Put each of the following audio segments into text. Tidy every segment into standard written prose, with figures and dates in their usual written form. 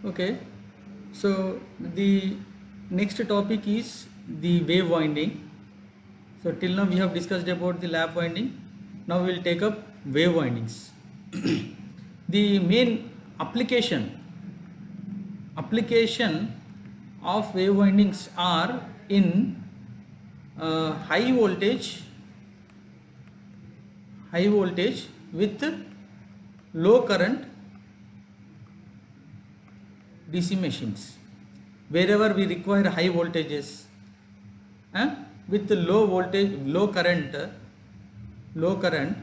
Okay, so the next topic is the wave winding. So till now we have discussed about the lap winding. Now we will take up wave windings. The main application of wave windings are in high voltage with low current DC machines. Wherever we require high voltages with the low current,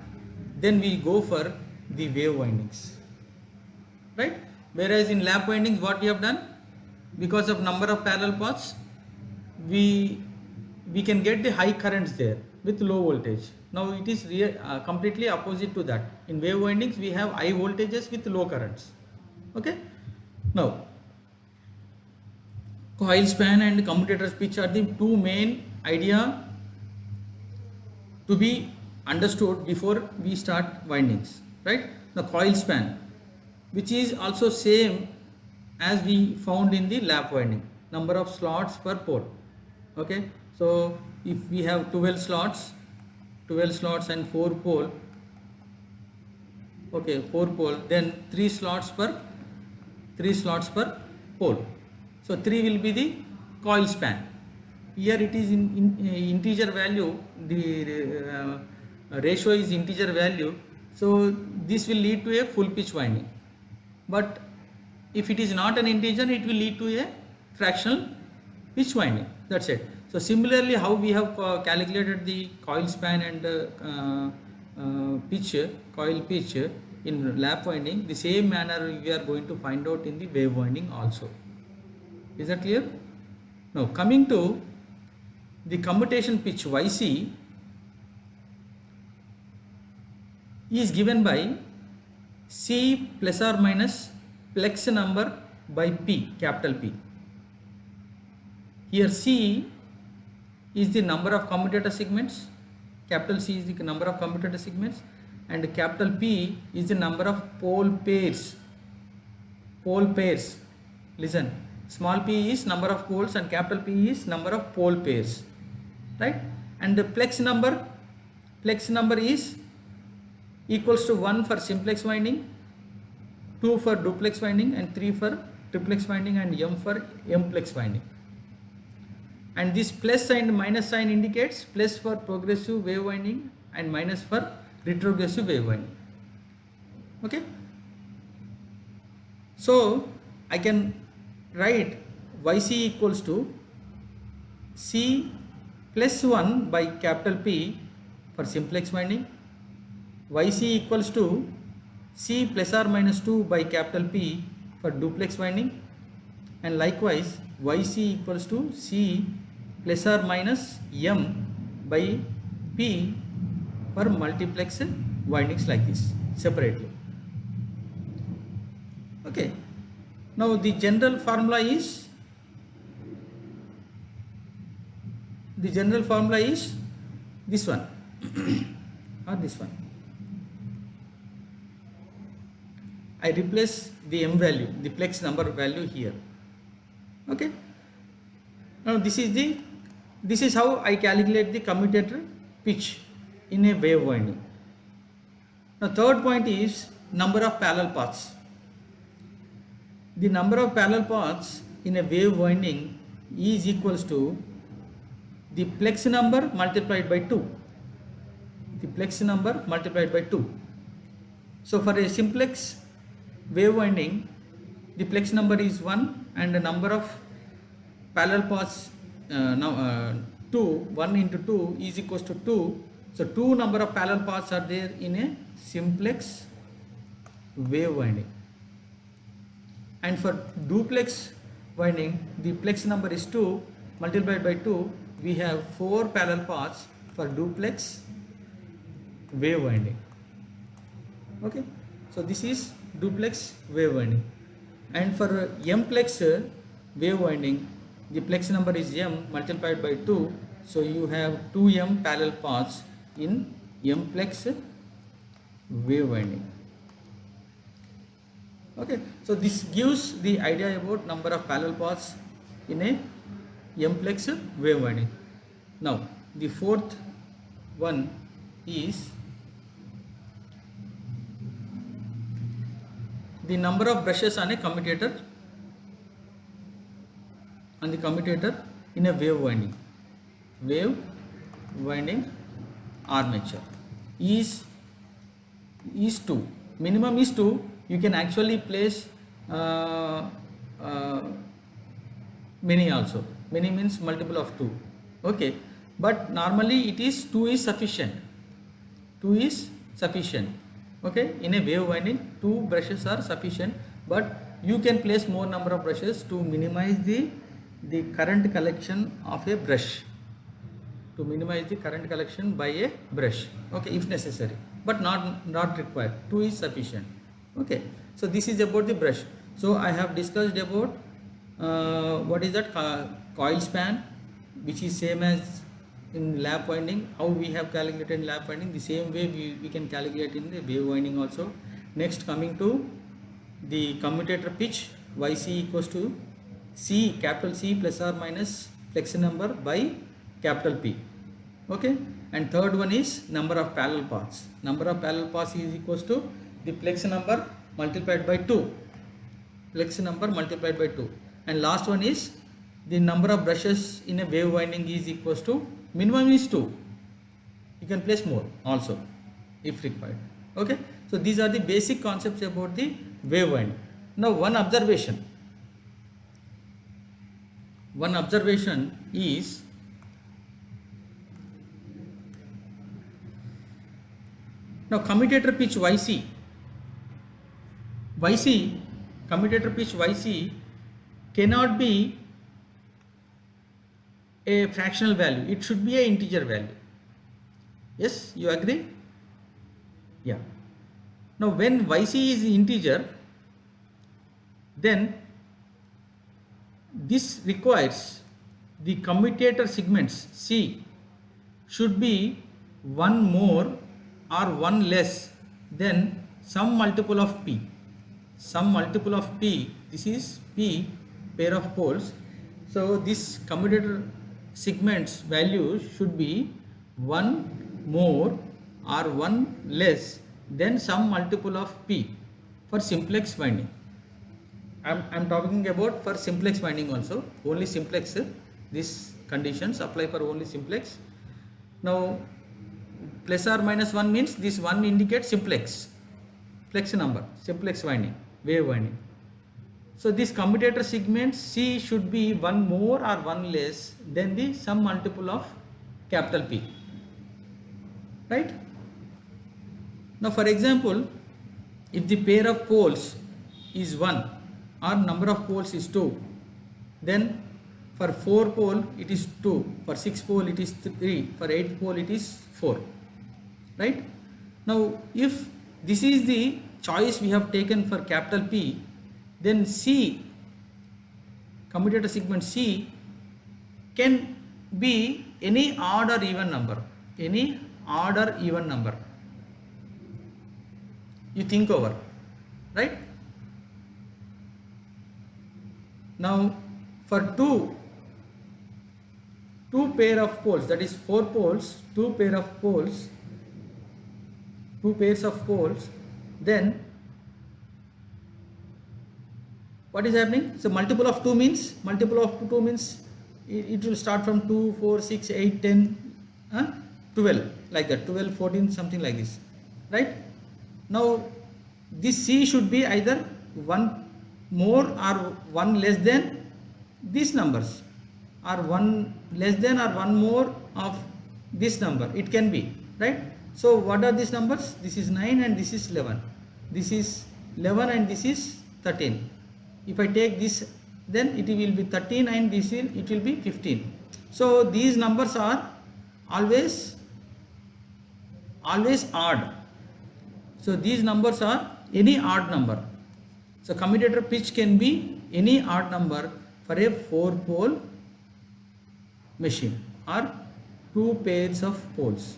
then we go for the wave windings, right? Whereas in lap windings, what we have done, because of number of parallel paths, we can get the high currents there with low voltage. Now it is completely opposite to that. In wave windings, we have high voltages with low currents. Okay. Now, coil span and commutator pitch are the two main idea to be understood before we start windings, right? The coil span, which is also same as we found in the lap winding, number of slots per pole. Okay, so if we have 12 slots and 4 pole, okay, 4 pole, then 3 slots per pole. So 3 will be the coil span. Here it is in integer value, the ratio is integer value, so this will lead to a full pitch winding. But if it is not an integer, it will lead to a fractional pitch winding. That's it. So similarly, how we have calculated the coil span and coil pitch in lap winding, the same manner we are going to find out in the wave winding also. Is that clear? Now coming to the commutation pitch YC is given by C plus or minus plex number by P, capital P. Here C is the number of commutator segments, capital C is the number of commutator segments, and capital P is the number of pole pairs. Listen, small p is number of poles and capital P is number of pole pairs, right? And the plex number is equals to 1 for simplex winding, 2 for duplex winding, and 3 for triplex winding, and m for mplex winding. And this plus and minus sign indicates plus for progressive wave winding and minus for retrogressive wave winding. Okay, so I can write YC equals to C plus 1 by capital P for simplex winding, YC equals to C plus or minus 2 by capital P for duplex winding, and likewise YC equals to C plus or minus M by P for multiplex windings, like this separately. Okay, now the general formula is this one or this one. I replace the m value, the plex number value here. Okay, now this is how I calculate the commutator pitch in a wave winding. Now third point is number of parallel paths. The number of parallel paths in a wave winding is equals to the plex number multiplied by 2. So for a simplex wave winding, the plex number is 1 and the number of parallel paths 1 into 2 is equals to 2. So 2 number of parallel paths are there in a simplex wave winding. And for duplex winding, the plex number is 2 multiplied by 2. We have 4 parallel paths for duplex wave winding. Okay, so this is duplex wave winding. And for mplex wave winding, the plex number is m multiplied by 2. So you have 2m parallel paths in mplex wave winding. Okay, so this gives the idea about number of parallel paths in a m-plex wave winding. Now the fourth one is the number of brushes on a commutator in a wave winding armature is 2. Minimum is 2. You can actually place many also. Many means multiple of 2. Okay, but normally it is 2 is sufficient. 2 is sufficient. Okay, in a wave winding 2 brushes are sufficient, but you can place more number of brushes to minimize the current collection of a brush. To minimize the current collection by a brush. Okay, if necessary, but not required. 2 is sufficient. Okay, so this is about the brush. So I have discussed about what is that coil span, which is same as in lap winding. How we have calculated in lap winding, the same way we can calculate in the wave winding also. Next, coming to the commutator pitch, YC equals to C, capital C plus or minus plex number by capital P. Okay, and third one is number of parallel paths. Number of parallel paths is equals to the plex number multiplied by 2. Plex number multiplied by 2. And last one is the number of brushes in a wave winding is equals to minimum is 2. You can place more also if required. Okay, so these are the basic concepts about the wave winding. Now one observation is now commutator pitch commutator pitch YC cannot be a fractional value. It should be an integer value. Yes, you agree? Yeah. Now when YC is integer, then this requires the commutator segments C should be one more or one less than some multiple of P. Some multiple of P, this is P, pair of poles. So this commutator segments value should be one more or one less than some multiple of P for simplex winding. I'm talking about for simplex winding also, only simplex. These conditions apply for only simplex. Now plus or minus 1 means this 1 indicates simplex, plex number, simplex winding, wave winding. So this commutator segment C should be one more or one less than the some multiple of capital P, right? Now for example, if the pair of poles is 1 or number of poles is 2, then for 4 pole it is 2, for 6 pole it is 3, for 8 pole it is 4, right? Now if this is the choice we have taken for capital P, then C, commutator segment C can be any odd or even number, any odd or even number. You think over, right? Now for two pair of poles, that is 4 poles, 2 pairs of poles, then what is happening? So multiple of 2 means it will start from 2, 4, 6, 8, 10, 12, like that, 12, 14, something like this, right? Now this C should be either 1 more or 1 less than these numbers, or 1 less than or 1 more of this number, it can be, right? So what are these numbers? This is 9 and this is 11. This is 11 and this is 13. If I take this, then it will be 13 and it will be 15. So these numbers are always odd. So these numbers are any odd number. So commutator pitch can be any odd number for a 4-pole machine or 2 pairs of poles.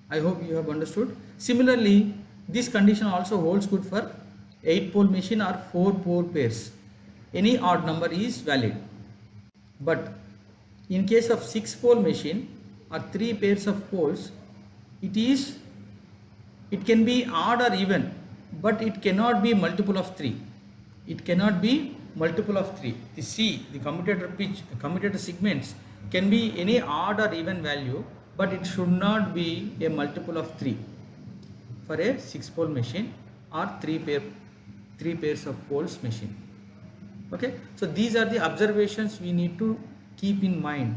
I hope you have understood. Similarly, this condition also holds good for 8 pole machine or 4 pole pairs. Any odd number is valid. But in case of 6 pole machine or 3 pairs of poles, it can be odd or even, but it cannot be multiple of 3. It cannot be multiple of 3. The C, the commutator pitch, the commutator segments can be any odd or even value, but it should not be a multiple of 3 for a 6 pole machine or 3 pairs of poles machine. Okay, so these are the observations we need to keep in mind.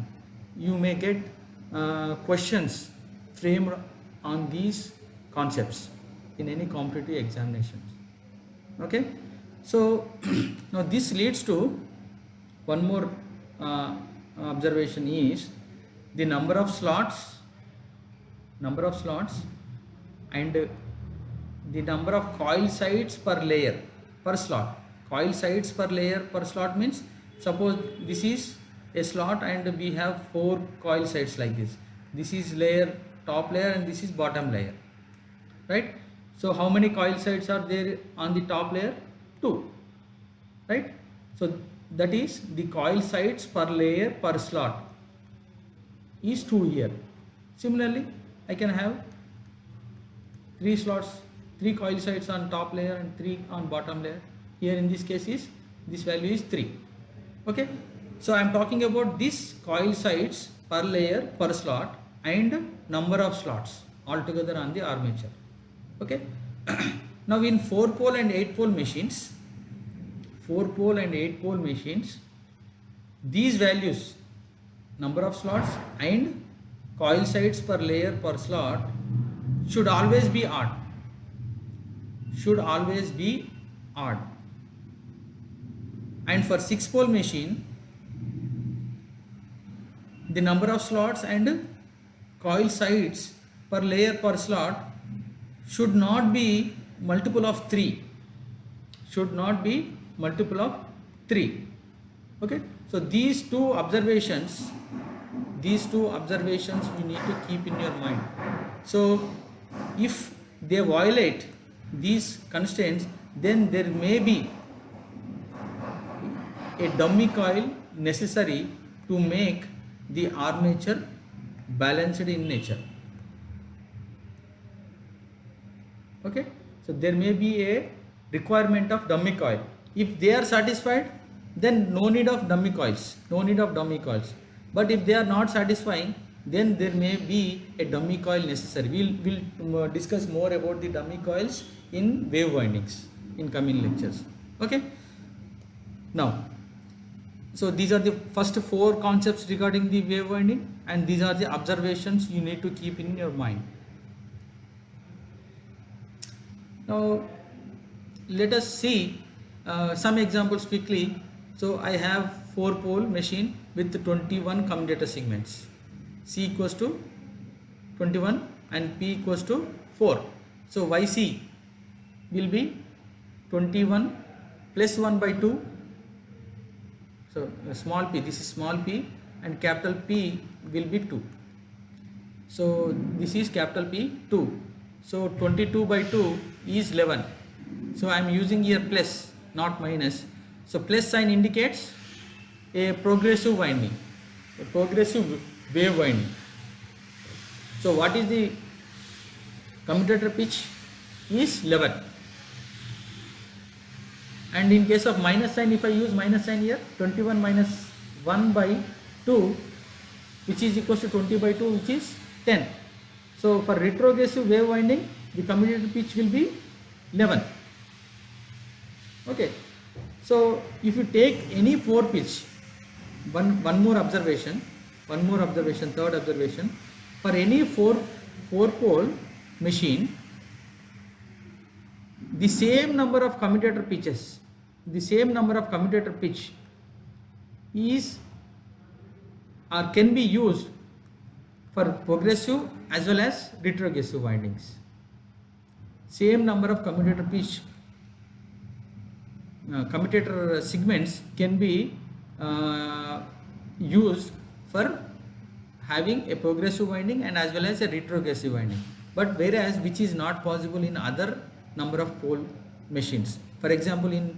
You may get questions framed on these concepts in any competitive examinations. Okay, so now this leads to one more observation is the number of slots and the number of coil sides per layer per slot. Coil sides per layer per slot means, suppose this is a slot and we have 4 coil sides like this. This is layer, top layer, and this is bottom layer, right? So how many coil sides are there on the top layer? 2, right? So that is the coil sides per layer per slot is 2 here. Similarly, I can have 3 slots, 3 coil sides on top layer and 3 on bottom layer. Here in this case is, this value is 3. Okay, so I am talking about this coil sides per layer per slot and number of slots altogether on the armature. Okay, now in 4 pole and 8 pole machines, these values, number of slots and coil sides per layer per slot, should always be odd. And for 6 pole machine, the number of slots and coil sides per layer per slot should not be multiple of 3. Okay, so these two observations you need to keep in your mind. So if they violate these constraints, then there may be a dummy coil necessary to make the armature balanced in nature. Okay, so there may be a requirement of dummy coil. If they are satisfied, then no need of dummy coils. But if they are not satisfying, then there may be a dummy coil necessary. We'll discuss more about the dummy coils in wave windings in coming lectures. Okay, now, so these are the first 4 concepts regarding the wave winding, and these are the observations you need to keep in your mind. Now let us see some examples quickly. So I have 4 pole machine with 21 commutator segments. C equals to 21 and P equals to 4. So YC will be 21 plus 1 by 2. So small p, this is small p, and capital P will be 2. So this is capital P 2. So 22 by 2 is 11. So I am using here plus, not minus. So plus sign indicates a progressive winding, a progressive wave winding. So what is the commutator pitch? Is 11. And in case of minus sign, if I use minus sign here, 21 minus 1 by 2, which is equals to 20 by 2, which is 10. So for retrogressive wave winding, the commutator pitch will be 11. Okay, so if you take any 4 pitch, one more observation, third observation, for any 4 pole machine, the same number of commutator pitches, is or can be used for progressive as well as retrogressive windings. Same number of commutator pitch, commutator segments can be used for having a progressive winding and as well as a retrogressive winding, but whereas which is not possible in other number of pole machines. For example, in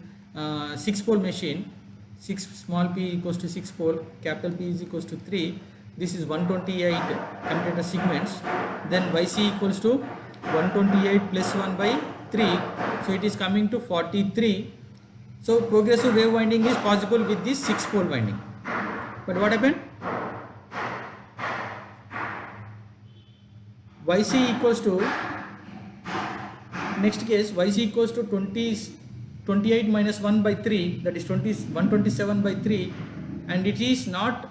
6 pole machine, 6 small p equals to 6 pole, capital P is equals to 3. This is 128 commutator segments. Then Yc equals to 128 plus 1 by 3. So it is coming to 43. So progressive wave winding is possible with this 6 pole winding. But what happened? Yc equals to, next case, Yc equals to 28 minus 1 by 3, that is 127 by 3, and it is not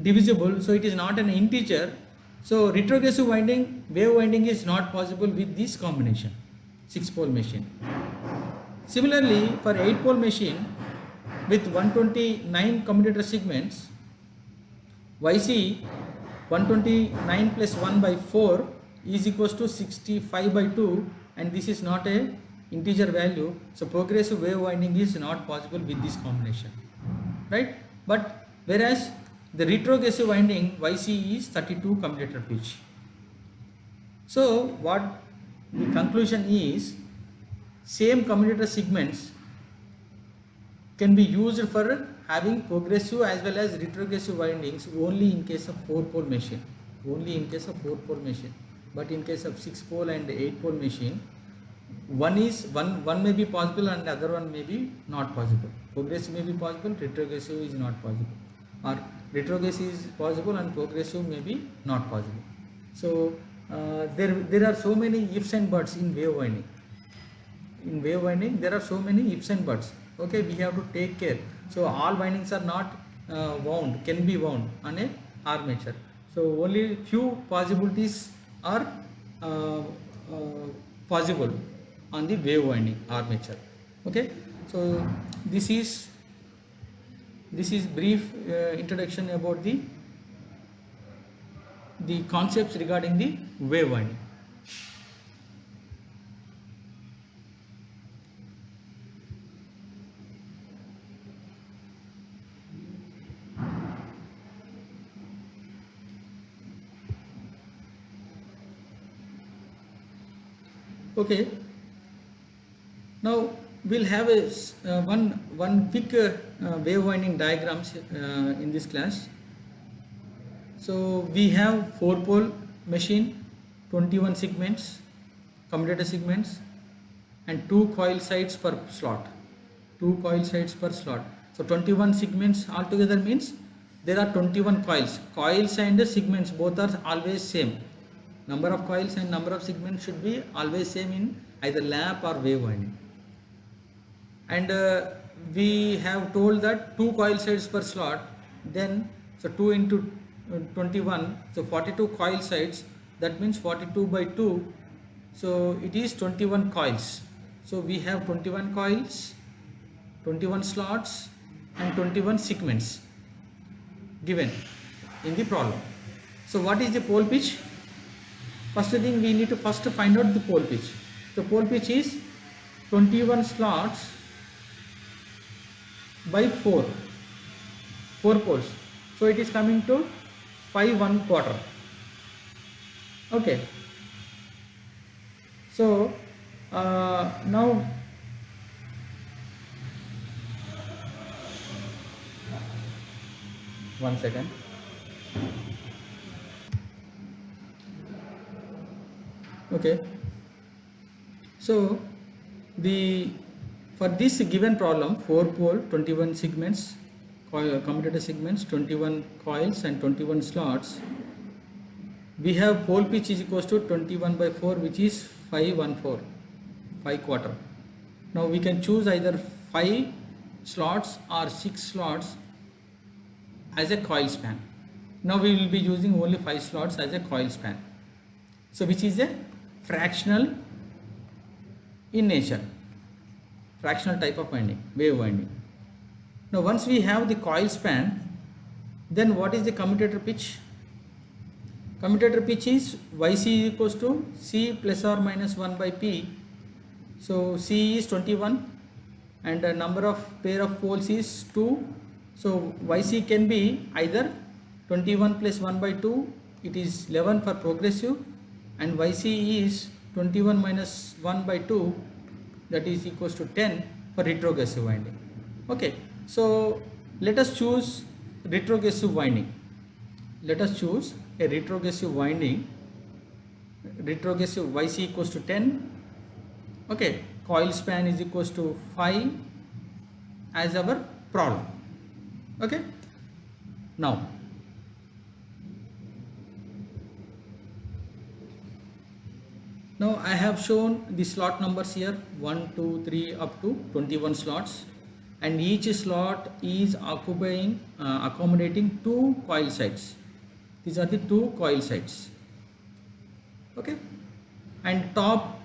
divisible, so it is not an integer. So retrogressive winding, wave winding is not possible with this combination, 6 pole machine. Similarly, for 8 pole machine with 129 commutator segments, Yc 129 plus 1 by 4 is equals to 65 by 2, and this is not a integer value, so progressive wave winding is not possible with this combination, right? But whereas the retrogressive winding Yc is 32 commutator pitch. So what the conclusion is, same commutator segments can be used for having progressive as well as retrogressive windings only in case of 4 pole machine, but in case of 6 pole and 8 pole machine, one may be possible and the other one may be not possible. Progressive may be possible, retrogressive is not possible, or retrogressive is possible and progressive may be not possible. So there are so many ifs and buts in wave winding. In wave winding there are so many ifs and buts. Okay, we have to take care. So all windings are not can be wound on a armature. So only few possibilities are possible on the wave winding armature. Okay, so this is brief introduction about the concepts regarding the wave winding. Okay, now we'll have a one quick wave winding diagrams in this class. So we have 4 pole machine, 21 segments, commutator segments, and 2 coil sides per slot. So 21 segments altogether means there are 21 coils. Coils and segments both are always same. Number of coils and number of segments should be always same in either lap or wave winding. And we have told that 2 coil sides per slot, then so 2 into 21, so 42 coil sides, that means 42 by 2, so it is 21 coils. So we have 21 coils, 21 slots and 21 segments given in the problem. So what is the pole pitch? First thing, we need to first find out the pole pitch. The pole pitch is 21 slots by 4 poles, so it is coming to 5 1/4. Okay, so now one second. Okay, so for this given problem, 4 pole, 21 segments, commutator segments, 21 coils and 21 slots, we have pole pitch is equals to 21 by 4, which is 5 1/4, 5/4. Now we can choose either 5 slots or 6 slots as a coil span. Now we will be using only 5 slots as a coil span, so which is a fractional in nature, fractional type of winding, wave winding. Now once we have the coil span, then what is the commutator pitch? Commutator pitch is Yc equals to C plus or minus 1 by P. So C is 21 and the number of pair of poles is 2. So Yc can be either 21 plus 1 by 2, it is 11 for progressive, and Yc is 21 minus 1 by 2, that is equals to 10. for retrogressive winding. Okay, so let us choose retrogressive winding. Let us choose a retrogressive winding. Retrogressive YC equals to 10. Okay, coil span is equals to 5 as our problem. Okay, now I have shown the slot numbers here 1, 2, 3 up to 21 slots, and each slot is occupying accommodating 2 coil sites. These are the 2 coil sites. Okay, and top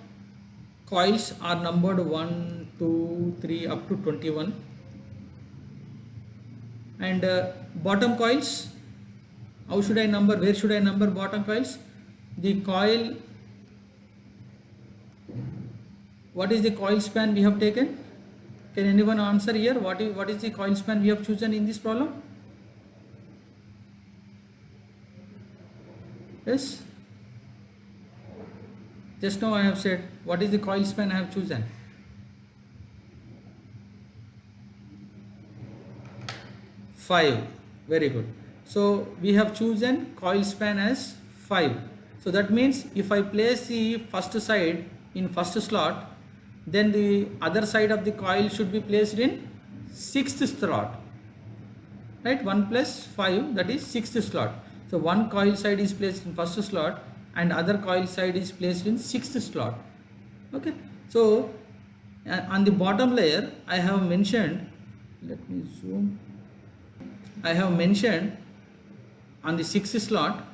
coils are numbered 1, 2, 3 up to 21, and bottom coils, how should I number, where should I number bottom coils? The coil, what is the coil span we have taken? Can anyone answer here? What is the coil span we have chosen in this problem? Yes, just now I have said what is the coil span I have chosen. Five. Very good. So we have chosen coil span as 5. So that means if I place the first side in first slot, then the other side of the coil should be placed in 6th slot, right? 1 plus 5, that is 6th slot. So one coil side is placed in first slot and other coil side is placed in 6th slot. Okay, so on the bottom layer I have mentioned, let me zoom, I have mentioned on the 6th slot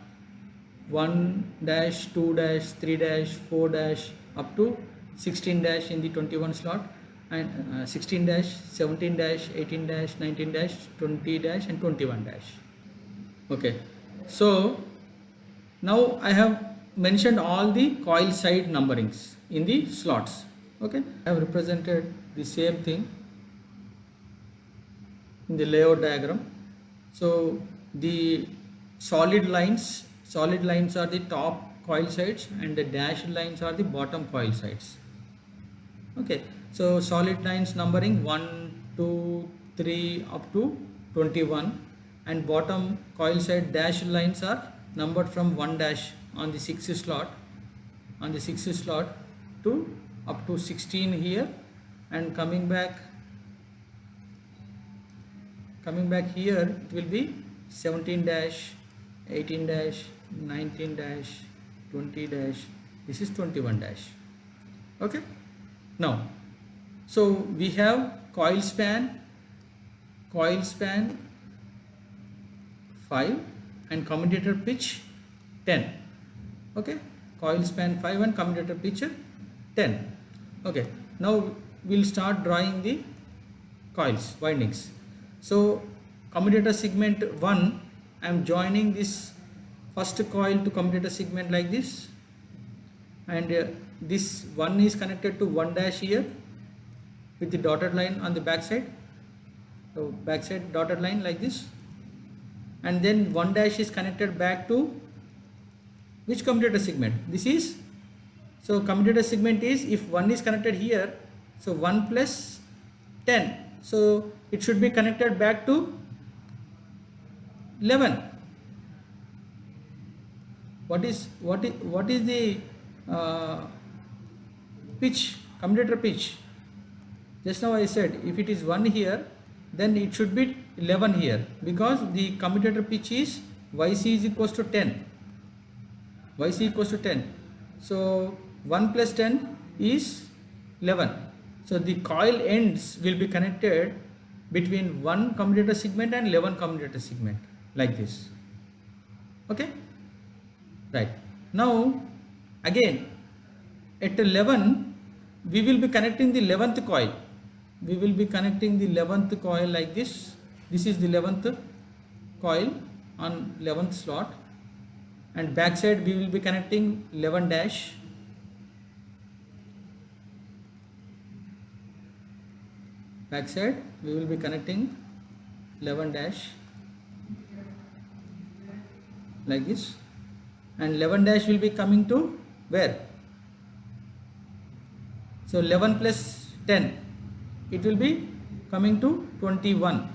1 dash, 2 dash, 3 dash, 4 dash up to 16 dash in the 21 slot, and 16 dash, 17 dash, 18 dash, 19 dash, 20 dash and 21 dash. Okay, so now I have mentioned all the coil side numberings in the slots. Okay, I have represented the same thing in the layout diagram. So the solid lines are the top coil sides and the dashed lines are the bottom coil sides. Okay, so solid lines numbering 1, 2, 3 up to 21, and bottom coil side dashed lines are numbered from 1 dash on the 6th slot to up to 16 here, and coming back here it will be 17 dash, 18 dash, 19 dash, 20 dash, this is 21 dash. Okay, now so we have coil span 5 and commutator pitch 10. Okay, coil span 5 and commutator pitch 10. Okay, now we'll start drawing the coils windings. So commutator segment 1, I am joining this first coil to commutator segment like this, and this 1 is connected to 1 dash here with the dotted line on the back side. So back side dotted line like this, and then 1 dash is connected back to which commutator segment? This is, so commutator segment is, if 1 is connected here, so 1 plus 10, so it should be connected back to 11. What is the pitch, commutator pitch? Just now I said if it is 1 here, then it should be 11 here, because the commutator pitch is YC is equals to 10. YC equals to 10. So 1 plus 10 is 11. So the coil ends will be connected between 1 commutator segment and 11 commutator segment like this. Okay, right. Now again at 11 we will be connecting the 11th coil. We will be connecting the 11th coil like this. This is the 11th coil on 11th slot, and backside we will be connecting 11 dash. Backside we will be connecting 11 dash like this, and 11 dash will be coming to where? So 11 plus 10, it will be coming to 21.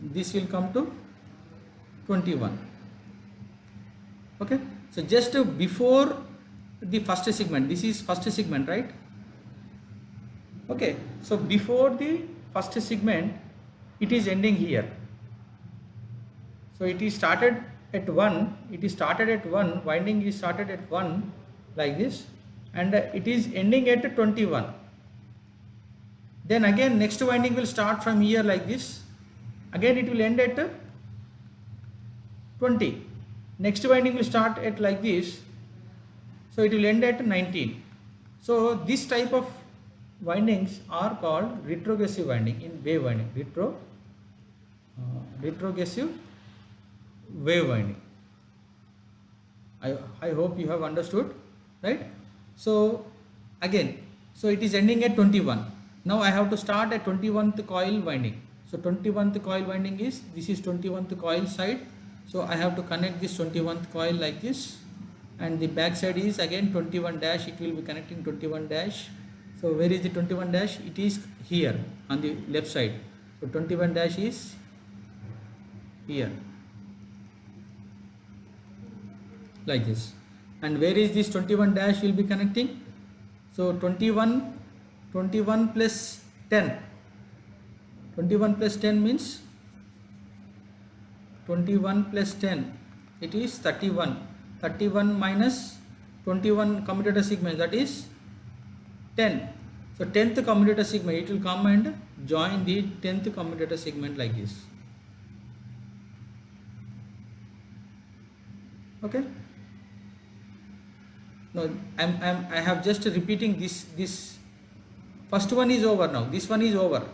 This will come to 21. Okay, so just before the first segment, this is first segment, right? Okay, so before the first segment, it is ending here. So it is started at 1, it is started at 1, winding is started at 1 like this, and it is ending at 21. Then again next winding will start from here like this, again it will end at 20. Next winding will start at like this, so it will end at 19. So this type of windings are called retrogressive winding in wave winding. Retrogressive wave winding. I hope you have understood, right? So again, so it is ending at 21. Now I have to start at 21th coil winding. So 21th coil winding is, this is 21th coil side. So I have to connect this 21th coil like this, and the back side is again 21 dash, it will be connecting 21 dash. So where is the 21 dash? It is here on the left side. So 21 dash is here like this. And where is this 21 dash will be connecting? So 21 plus 10. 21 plus 10 means 21 plus 10, it is 31. 31 minus 21 commutator segment, that is 10. So 10th commutator segment, it will come and join the 10th commutator segment like this. Okay. Now I have just repeating this first one is over now. This one is over.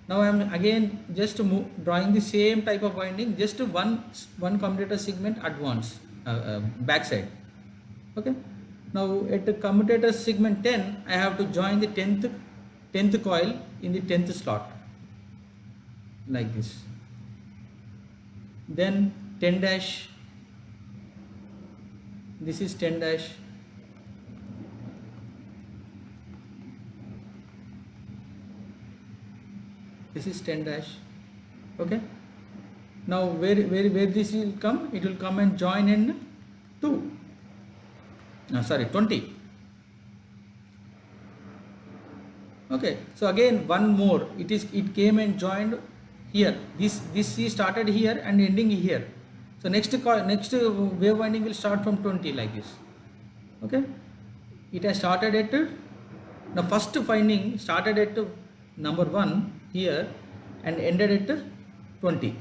Now I am again just drawing the same type of winding, just one commutator segment advance, back side. Okay. Now at the commutator segment 10, I have to join the 10th coil in the 10th slot like this. Then 10 dash. This is 10 dash. This is 10 dash. Okay. Now where this will come? It will come and join in 2. No, sorry, 20. Okay. So again one more. It came and joined here. This is started here and ending here. So next wave winding will start from 20 like this. Okay. It has started at the first winding started at number 1 here and ended at 20,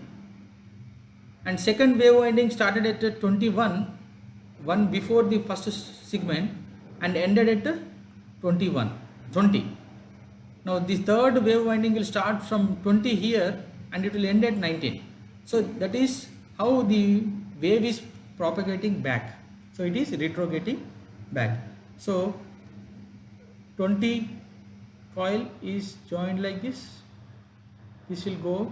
and second wave winding started at 21, one before the first segment, and ended at 20. Now this third wave winding will start from 20 here and it will end at 19. So that is how the wave is propagating back. So it is retrogressing back. So 20 coil is joined like this. This will go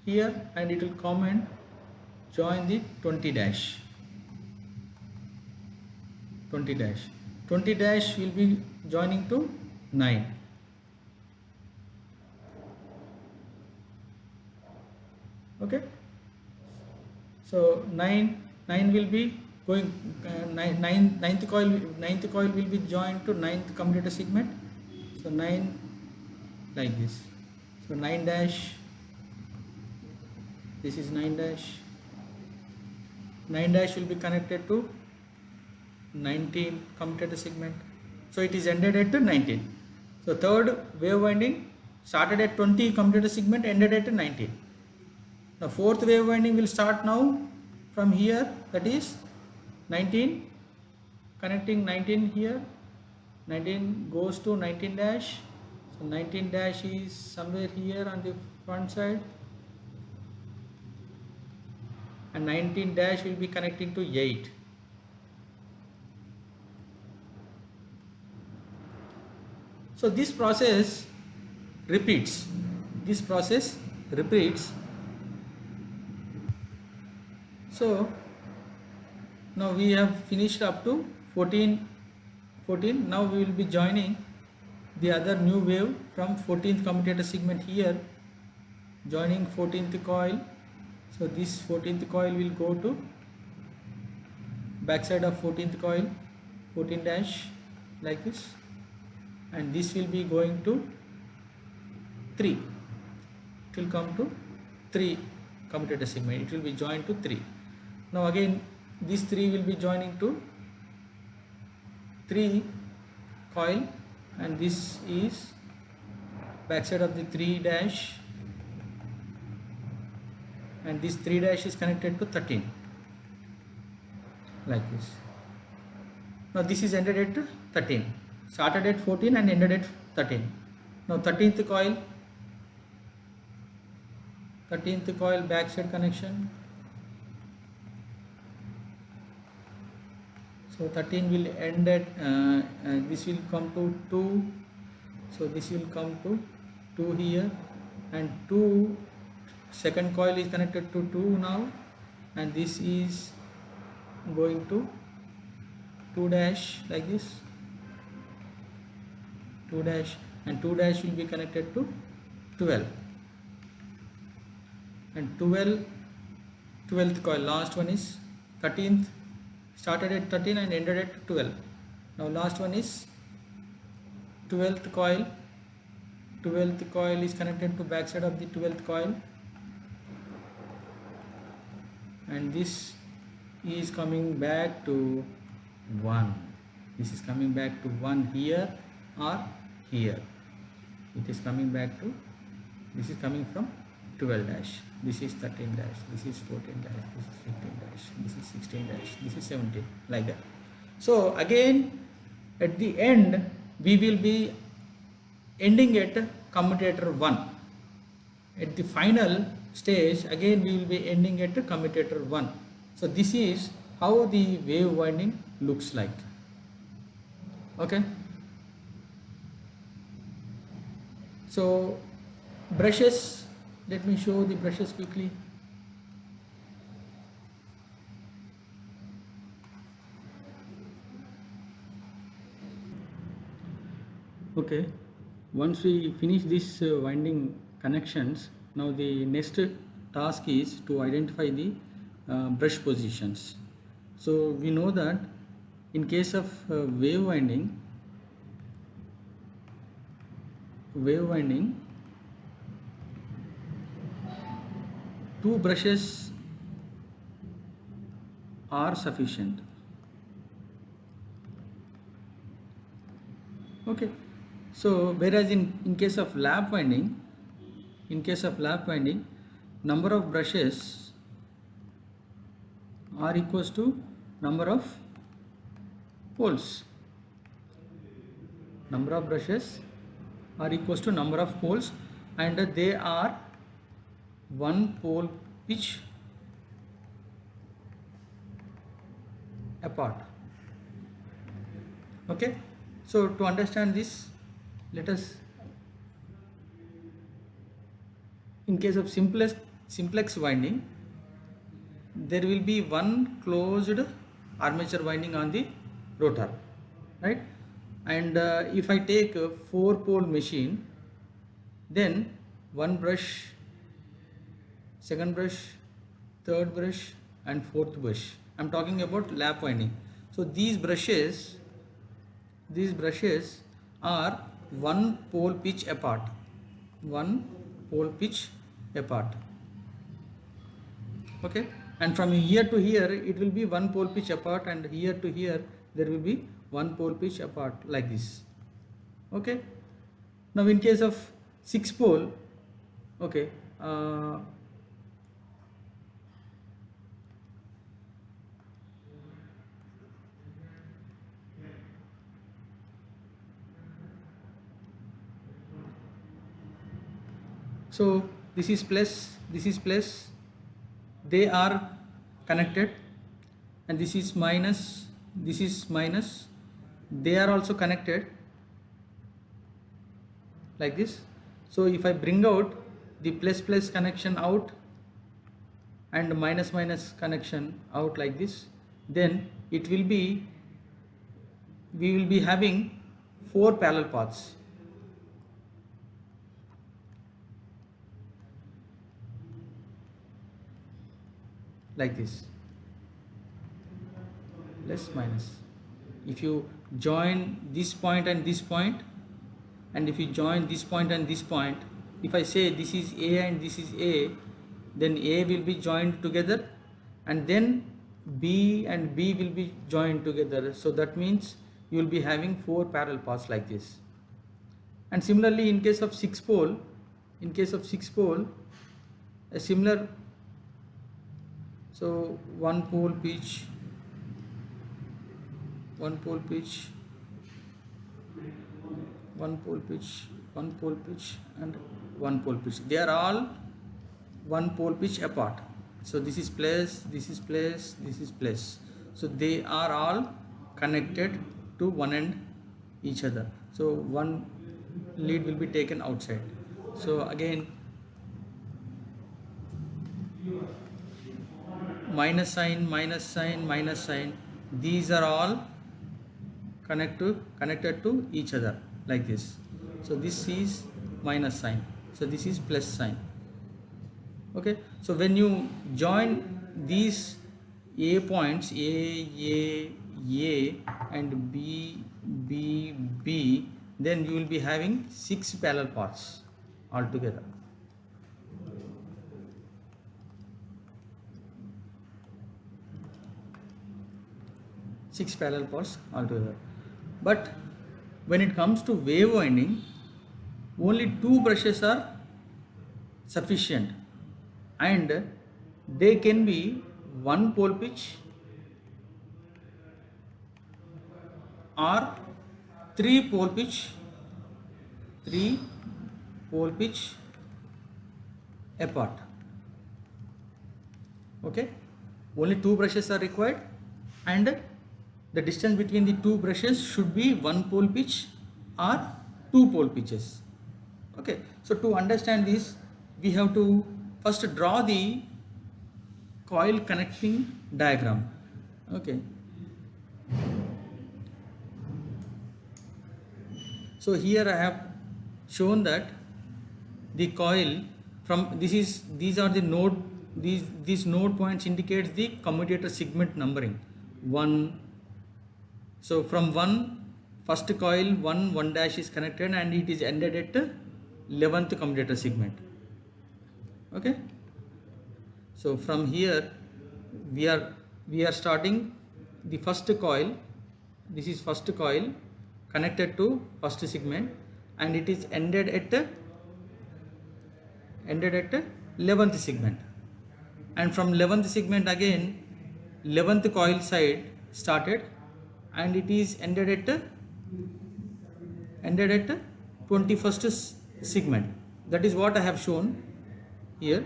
here and it will come and join the 20 dash. 20 dash will be joining to 9. Okay. So 9 will be going, ninth coil will be joined to 9th commutator segment. So 9 like this. So 9 dash, this is 9 dash. 9 dash will be connected to 19 commutator segment. So it is ended at 19. So third wave winding started at 20 commutator segment, ended at 19. The fourth wave winding will start now from here, that is 19, connecting 19 here. 19 goes to 19 dash. So 19 dash is somewhere here on the front side, and 19 dash will be connecting to 8. So this process repeats. So now we have finished up to 14. Now we will be joining the other new wave from 14th commutator segment here, joining 14th coil. So this 14th coil will go to backside of 14th coil, 14 dash, like this, and this will be going to 3. It will come to 3 commutator segment. It will be joined to 3. Now again these 3 will be joining to 3 coil, and this is backside of the 3 dash, and this 3 dash is connected to 13, like this. Now this is ended at 13, started at 14 and ended at 13. Now 13th coil backside connection. So 13 will end at this will come to 2, so this will come to 2 here, and 2 second coil is connected to 2 now, and this is going to 2 dash, like this, 2 dash, and 2 dash will be connected to 12, and 12th coil, last one is 13th, started at 13 and ended at 12. Now last one is 12th coil. 12th coil is connected to backside of the 12th coil, and this is coming back to 1. This is coming back to 1 here or here. It is coming back to, this is coming from 12 dash, this is 13 dash, this is 14 dash, this is 15 dash, this is 16 dash, this is 17, like that. So again at the end we will be ending at commutator 1. At the final stage again we will be ending at commutator 1. So this is how the wave winding looks like. Okay, so brushes, let me show the brushes quickly. Okay, once we finish this winding connections, now the next task is to identify the brush positions. So we know that in case of wave winding, two brushes are sufficient. Okay, so whereas in case of lap winding, number of brushes are equals to number of poles. Number of brushes are equals to number of poles, and they are one pole pitch apart. Okay, so to understand this, let us, in case of simplex winding, there will be one closed armature winding on the rotor, right? And if I take a 4-pole machine, then one brush, second brush, third brush, and fourth brush. I am talking about lap winding. So these brushes are one pole pitch apart. Okay, and from here to here it will be one pole pitch apart, and here to here there will be one pole pitch apart, like this. Okay, now in case of 6-pole, okay, so this is plus, they are connected, and this is minus, they are also connected, like this. So if I bring out the plus connection out and minus connection out, like this, then it will be, we will be having 4 parallel paths. like this, plus minus. If you join this point and this point, and if you join this point and this point, if I say this is A and this is A, then A will be joined together, and then B and B will be joined together. So that means you will be having 4 parallel paths like this. And similarly, in case of 6 pole, a similar, so one pole pitch, one pole pitch, and one pole pitch. They are all one pole pitch apart. So this is place, this is place, this is place. So they are all connected to one end each other. So one lead will be taken outside. So again, minus sign, minus sign, minus sign. These are all connected to each other like this. So this is minus sign. So this is plus sign. Okay. So when you join these A points, A, and B, then you will be having 6 parallel paths altogether. Six parallel paths altogether. But when it comes to wave winding, only 2 brushes are sufficient, and they can be one pole pitch or 3 pole pitch apart. Okay, only 2 brushes are required, and the distance between the 2 brushes should be 1 pole pitch or 2 pole pitches. Okay, so to understand this, we have to first draw the coil connecting diagram. Okay, so here I have shown that the coil from these are the node, these node points indicates the commutator segment numbering 1. So from 1, first coil 1 dash is connected, and it is ended at 11th commutator segment. Okay, so from here we are starting the first coil. This is first coil connected to first segment, and it is ended at 11th segment, and from 11th segment again 11th coil side started, and it is ended at 21st segment. That is what I have shown here.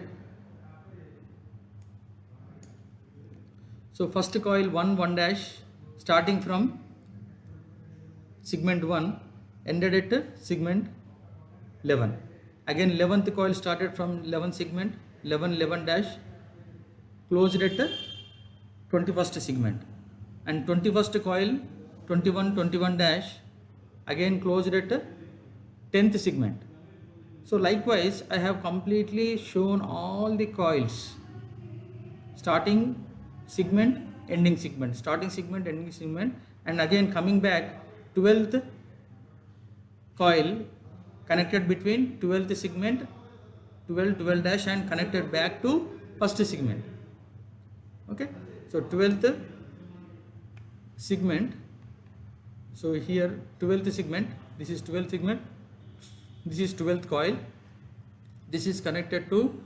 So first coil 1 dash starting from segment 1 ended at segment 11. Again 11th coil started from 11th segment, 11 dash closed at 21st segment, and 21st coil 21 dash again closed at 10th segment. So likewise I have completely shown all the coils starting segment, ending segment, starting segment, ending segment, and again coming back 12th coil connected between 12th segment, 12 dash, and connected back to first segment. Okay, so 12th segment, so here 12th segment, this is 12th segment, this is 12th coil, this is connected to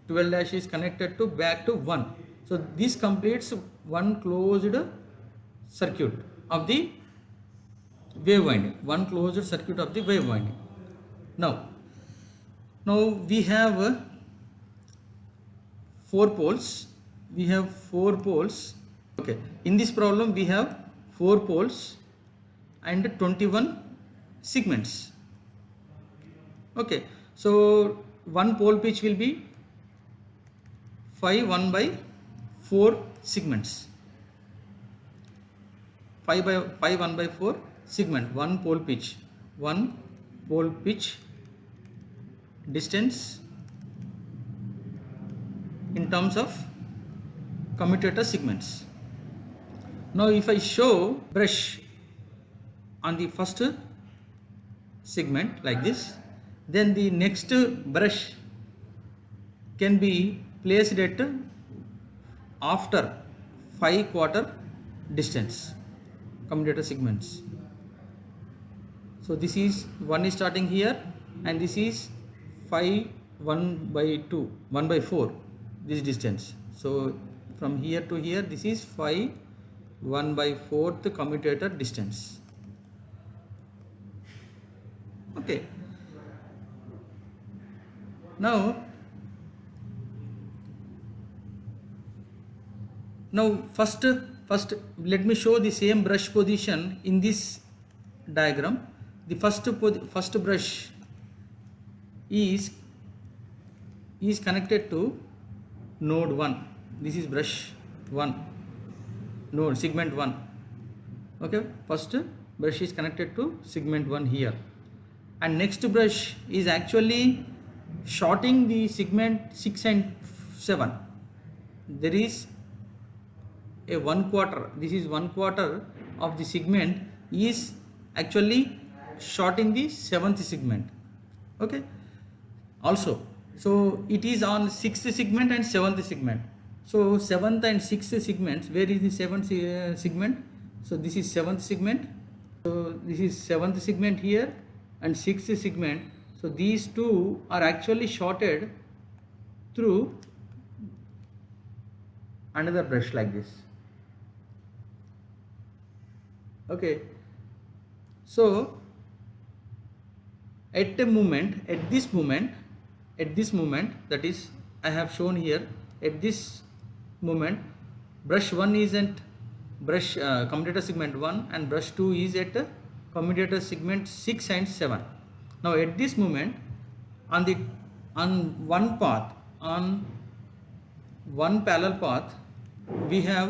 12 dash is connected to back to 1. So this completes one closed circuit of the wave winding, one closed circuit of the wave winding. Now we have 4 poles. We have 4 poles. Okay, in this problem we have 4 poles and 21 segments. Okay, so one pole pitch will be 5 1/4 segments. 5 1/4 segment. One pole pitch distance in terms of commutator segments. Now if I show brush on the first segment like this, then the next brush can be placed at after 5/4 distance commutator segments. So this is one is starting here, and this is 5 1/2 1/4 this distance. So from here to here, this is 5 1/4 commutator distance. Okay. Now first let me show the same brush position in this diagram. The first brush is connected to node 1. This is brush 1, node segment 1. Okay, first brush is connected to segment 1 here, and next brush is actually shorting the segment 6 and 7. There is a 1/4, this is 1/4 of the segment is actually shorting the 7th segment. Okay, also, so it is on 6th segment and 7th segment. So 7th and 6th segments, where is the 7th segment? So this is 7th segment, so this is 7th segment here, and 6th segment. So these two are actually shorted through another brush like this. Okay, so at this moment, that is I have shown here, at this moment brush 1 is at brush commutator segment 1, and brush 2 is at commutator segment 6 and 7. Now at this moment, on one path, on one parallel path, we have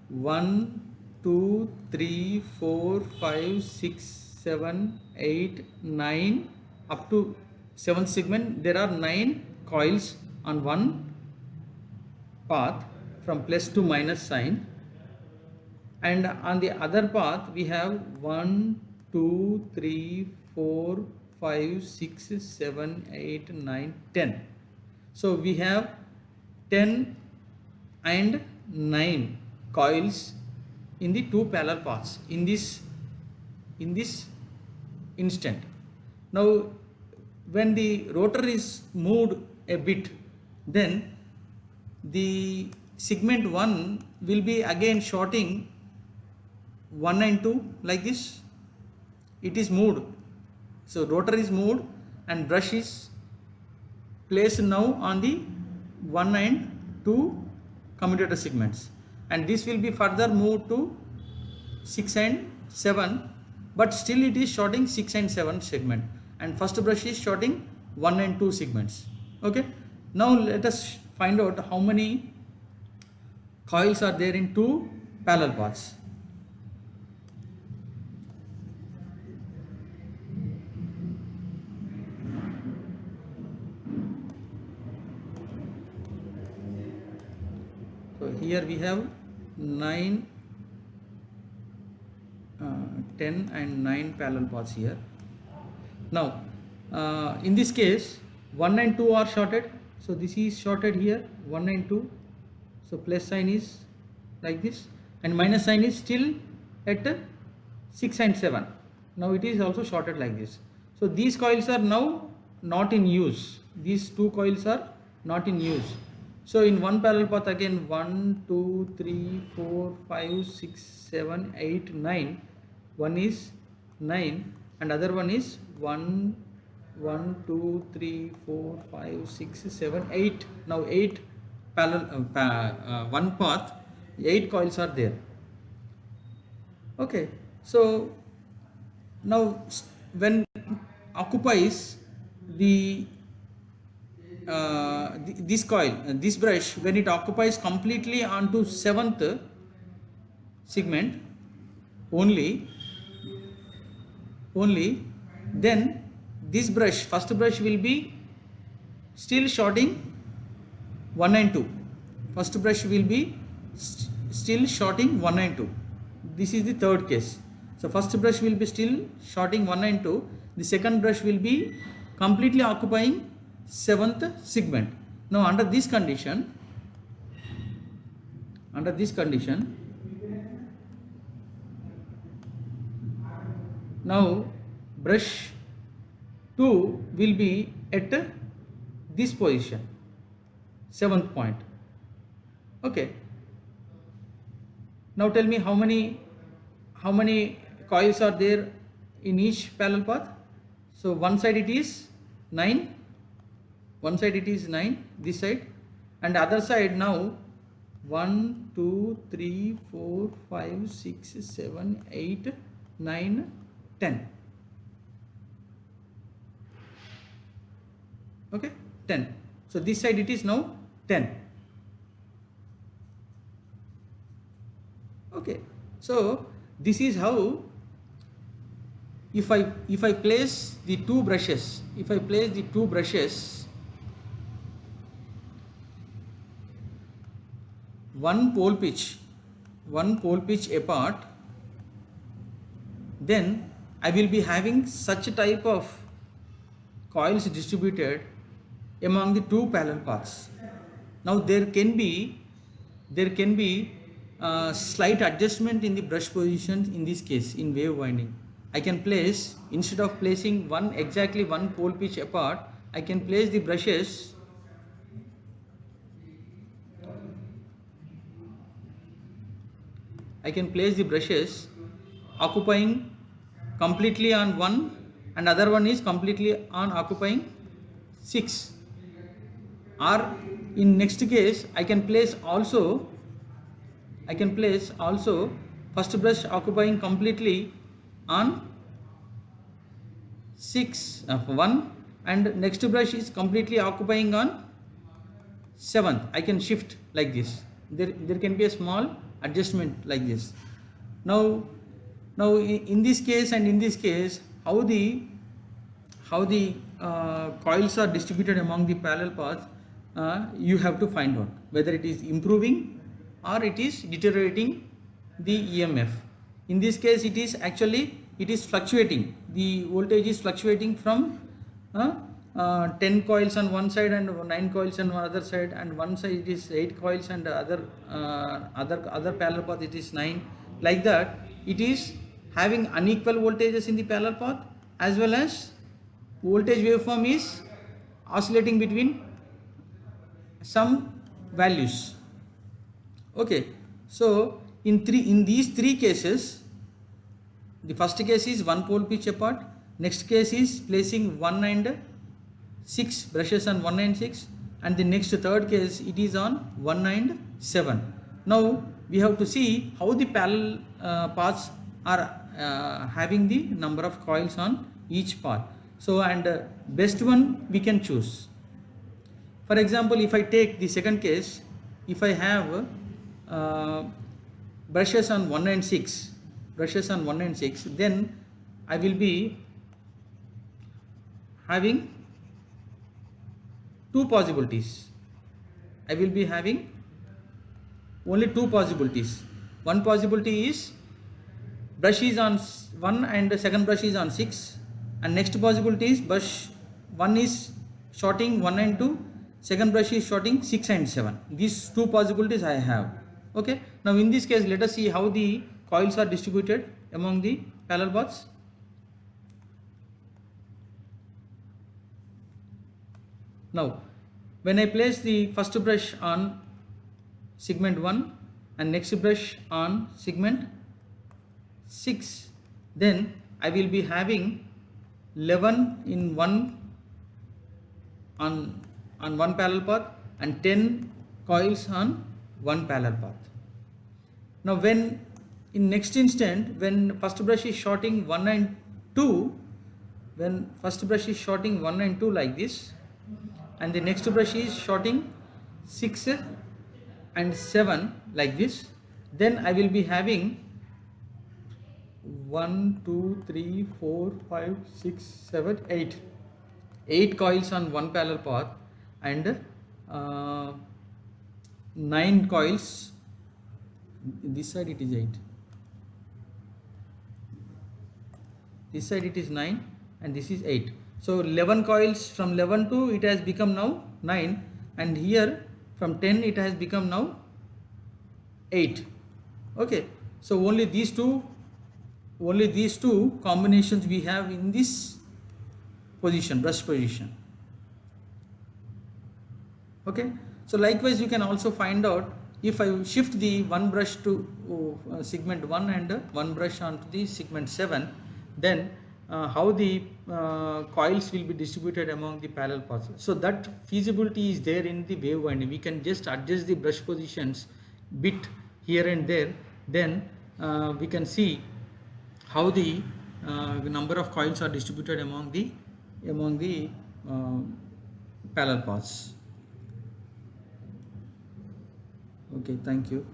1 2 3 4 5 6 7 8 9 up to 7th segment. There are 9 coils on one path from plus to minus sign, and on the other path we have 1 2 3 4 5 6 7 8 9 10. So we have 10 and 9 coils in the two parallel paths in this instant. Now when the rotor is moved a bit, then the segment 1 will be again shorting 1 and 2 like this. It is moved, so rotor is moved and brush is placed now on the 1 and 2 commutator segments, and this will be further moved to 6 and 7, but still it is shorting 6 and 7 segment, and first brush is shorting 1 and 2 segments. Okay, now let us find out how many coils are there in two parallel paths. So here we have 9 10 and 9 parallel paths here. Now in this case 1 and 2 are shorted, so this is shorted here, 1 and 2, so plus sign is like this, and minus sign is still at 6 and 7. Now it is also shorted like this. So these coils are now not in use, these two coils are not in use. So in one parallel path again 1 2 3 4 5 6 7 8 9, one is 9 and other one is 1 1 2 3 4 5 6 7 8. Now 8 parallel one path, 8 coils are there. Okay, so now when occupies the this coil, this brush, when it occupies completely onto 7th segment only, then this brush, first brush, will be still shorting 1 and 2. First brush will be still shorting 1 and 2. This is the third case. So first brush will be still shorting 1 and 2. The second brush will be completely occupying 7th segment. Now under this condition, now brush 2 will be at this position, 7th point. Okay. Now tell me how many coils are there in each parallel path. So one side it is 9, this side, and other side now 1, 2, 3, 4, 5, 6, 7, 8, 9, 10. Okay, 10. So this side it is now 10. Okay, so this is how, if I place the two brushes, one pole pitch apart, then I will be having such a type of coils distributed among the two parallel paths. Now there can be slight adjustment in the brush positions in this case in wave winding. I can place, instead of placing exactly one pole pitch apart, I can place the brushes occupying completely on 1 and other one is completely on occupying 6. Or in next case I can place also first brush occupying completely on 6 of 1 and next brush is completely occupying on 7th. I can shift like this. There can be a small adjustment like this. Now in this case and in this case, how the coils are distributed among the parallel paths, you have to find out whether it is improving or it is deteriorating the EMF. In this case it is fluctuating. The voltage is fluctuating from 10 coils on one side and 9 coils on one other side, and one side it is 8 coils and other parallel path it is 9. Like that, it is having unequal voltages in the parallel path, as well as voltage waveform is oscillating between some values. Okay, so in these three cases, the first case is one pole pitch apart, next case is placing 1 and 6 brushes on 1 and 6, and the next third case it is on 1 and 7. Now we have to see how the parallel paths are having the number of coils on each path. So, and best one we can choose. For example, if I take the second case, if I have brushes on 1 and 6, then I will be having two possibilities. I will be having only two possibilities. One possibility is brush is on 1 and the second brush is on 6, and next possibility is brush 1 is shorting 1 and 2, second brush is shorting 6 and 7. These two possibilities I have. Okay, now in this case let us see how the coils are distributed among the parallel paths. Now when I place the first brush on segment 1 and next brush on segment 6, then I will be having 11 in one on one parallel path and 10 coils on one parallel path. Now when in next instant, when first brush is shorting 1 and 2, like this, and the next brush is shorting 6 and 7 like this, then I will be having 1, 2, 3, 4, 5, 6, 7, 8 coils on one parallel path and 9 coils this side it is 8, this side it is 9, and this is 8. So 11 coils, from 11 to it has become now 9, and here from 10 it has become now 8. Okay, so only these two combinations we have in this position, brush position. Okay, so likewise you can also find out, if I shift the one brush to segment 1 and one brush onto the segment 7, then how the coils will be distributed among the parallel paths. So that feasibility is there in the wave winding. We can just adjust the brush positions bit here and there, then we can see how the number of coils are distributed among the parallel paths. Okay, thank you.